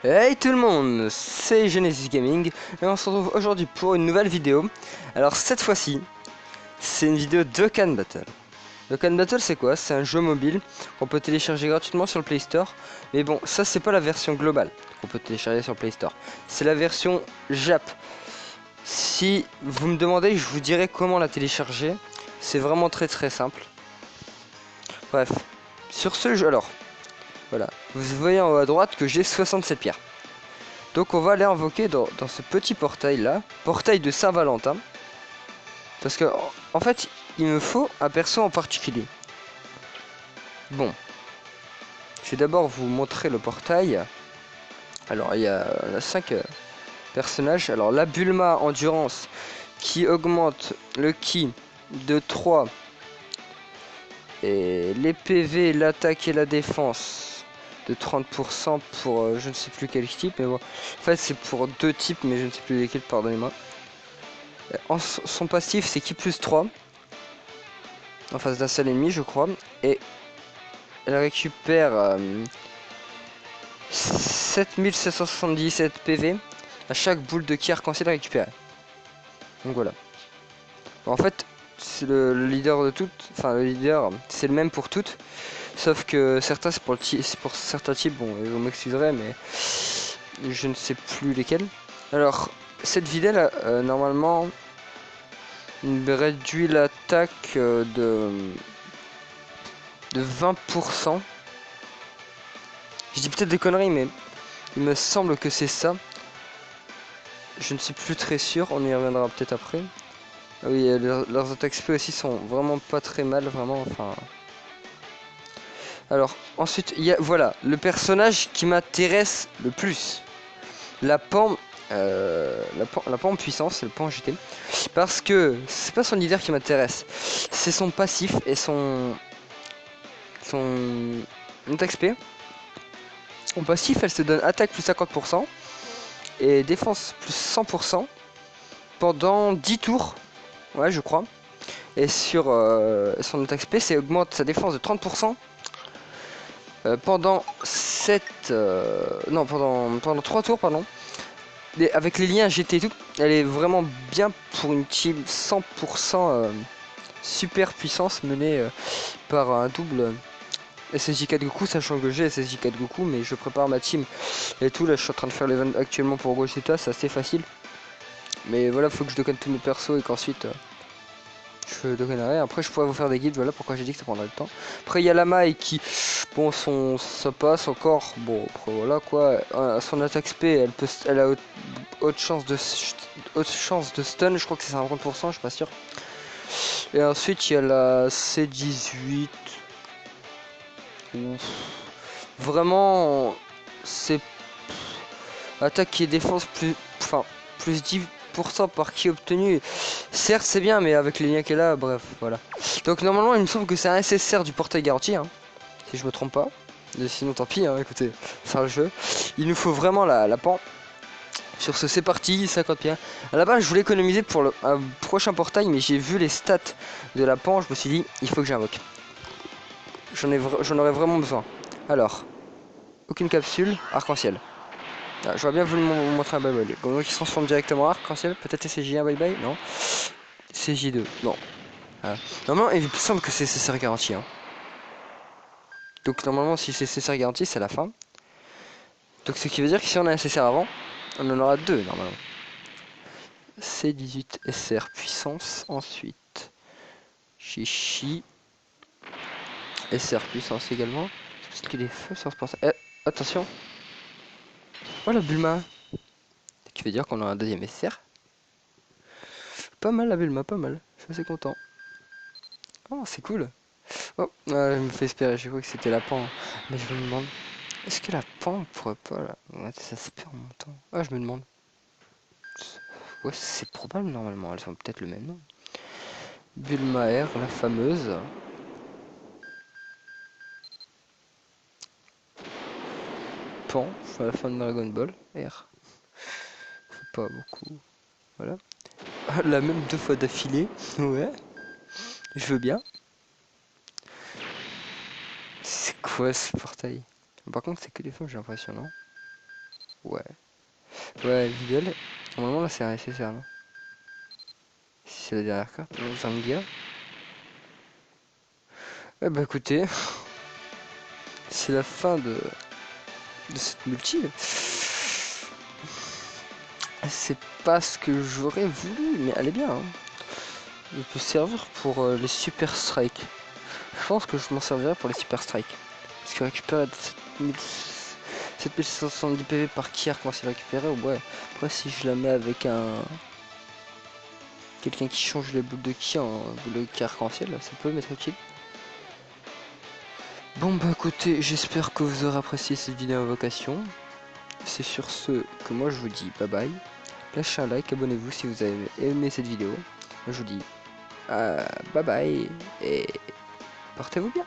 Hey tout le monde, c'est Genesis Gaming et on se retrouve aujourd'hui pour une nouvelle vidéo. Alors cette fois-ci, c'est une vidéo Dokkan Battle. Dokkan Battle c'est quoi? C'est un jeu mobile qu'on peut télécharger gratuitement sur le Play Store. Mais bon, ça c'est pas la version globale qu'on peut télécharger sur le Play Store. C'est la version Jap. Si vous me demandez, je vous dirai comment la télécharger. C'est vraiment très simple. Bref, sur ce jeu, alors, voilà. Vous voyez en haut à droite que j'ai 67 pierres. Donc on va aller invoquer dans ce petit portail là, portail de Saint-Valentin. Parce que en fait, il me faut un perso en particulier. Bon, je vais d'abord vous montrer le portail. Alors il y a 5 personnages. Alors la Bulma Endurance qui augmente le ki de 3. Et les PV, l'attaque et la défense de 30% pour je ne sais plus quel type. Mais bon, en fait c'est pour deux types mais je ne sais plus lesquels, pardonnez-moi. Son passif c'est ki plus 3 en face d'un seul ennemi je crois, et elle récupère 7777 PV à chaque boule de ki arc-en-ciel récupérée. Donc voilà. En fait c'est le leader de toutes, enfin le leader c'est le même pour toutes, sauf que certains c'est pour certains types, bon vous m'excuserez mais je ne sais plus lesquels. Alors cette vidéo là normalement réduit l'attaque de 20%. Je dis peut-être des conneries, mais il me semble que c'est ça. Je ne suis plus très sûr, on y reviendra peut-être après. Ah oui, leurs attaques SP aussi sont vraiment pas très mal, vraiment, enfin... Alors, ensuite, il y a, voilà, le personnage qui m'intéresse le plus. La Pan... la Pan en puissance, c'est le Pan GT. Parce que c'est pas son leader qui m'intéresse, c'est son passif et son attaque SP. En passif, elle se donne attaque plus 50% et défense plus 100% pendant 10 tours. Ouais, je crois. Et sur son attaque SP, c'est augmente sa défense de 30% pendant 7... non, pendant 3 tours, pardon. Et avec les liens GT et tout, elle est vraiment bien pour une team 100% super puissance menée par un double SSJ4 Goku, sachant que j'ai SSJ4 Goku, mais je prépare ma team et tout. Là, je suis en train de faire l'event actuellement pour Gogeta, c'est assez facile. Mais voilà, faut que je déconne tous mes persos et qu'ensuite je déconnerai. Après, je pourrais vous faire des guides, voilà pourquoi j'ai dit que ça prendrait du temps. Après, il y a la Mai qui, bon, ça passe encore. Bon, après, voilà quoi. Son attaque SP, elle a haute chance de stun, je crois que c'est 50%, je suis pas sûr. Et ensuite, il y a la C18. Ouf. Vraiment, c'est attaque et défense plus 10% par qui obtenu. Certes c'est bien, mais avec les liens qu'elle a, bref, voilà. Donc normalement il me semble que c'est un SSR du portail garanti, hein, si je me trompe pas. Mais sinon tant pis, hein, écoutez, c'est un jeu. Il nous faut vraiment la pan. Sur ce c'est parti, 50 pierres. À la base je voulais économiser pour le prochain portail, mais j'ai vu les stats de la pan, je me suis dit il faut que j'invoque. J'en aurais vraiment besoin. Alors, aucune capsule, arc-en-ciel. Ah, j'aurais bien voulu vous montrer un bye bye. Comme qui se transforme directement en arc-en-ciel. Peut-être SCJ1 bye bye. Non. CJ2. Non. Voilà. Normalement, il me semble que c'est CCR garanti. Hein. Donc, normalement, si c'est CCR garanti, c'est la fin. Donc, ce qui veut dire que si on a un CCR avant, on en aura deux normalement. C18 SR puissance. Ensuite, Chichi. SR puissance également. Est-ce qu'il y a des feux sur ce portail? Attention. Oh la Bulma. Ce qui veut dire qu'on a un deuxième SR. Pas mal la Bulma, pas mal. Je suis assez content. Oh, c'est cool. Oh, je me fais espérer, j'ai cru que c'était la pan. Mais je me demande, est-ce que la pan pourrait pas là? Ouais, ça se perd en montant. Ah, je me demande. Ouais, c'est probable normalement, elles ont peut-être le même nom. Bulma R, la fameuse. Pan, à la fin de Dragon Ball. R. Pas beaucoup. Voilà. Ah, la même deux fois d'affilée. Ouais. Je veux bien. C'est quoi ce portail? Par contre, c'est que des femmes, j'ai l'impression, non? Ouais. Ouais, visuel. Normalement là c'est nécessaire, non? Si c'est la dernière carte, Zangia. Eh bah écoutez, c'est la fin de cette multi. C'est pas ce que j'aurais voulu, mais elle est bien, hein. Il peut servir pour les super strikes. Je pense que je m'en servirai pour les super strikes. Parce que récupérer 7570 PV par Kier quand c'est récupéré, ouais. Après si je la mets avec quelqu'un qui change les boules de Ki en boules de Ki arc-en-ciel, ça peut m'être utile. Bon bah écoutez, j'espère que vous aurez apprécié cette vidéo invocation. C'est sur ce que moi je vous dis bye bye. Lâchez un like, abonnez-vous si vous avez aimé cette vidéo. Je vous dis bye bye et portez-vous bien.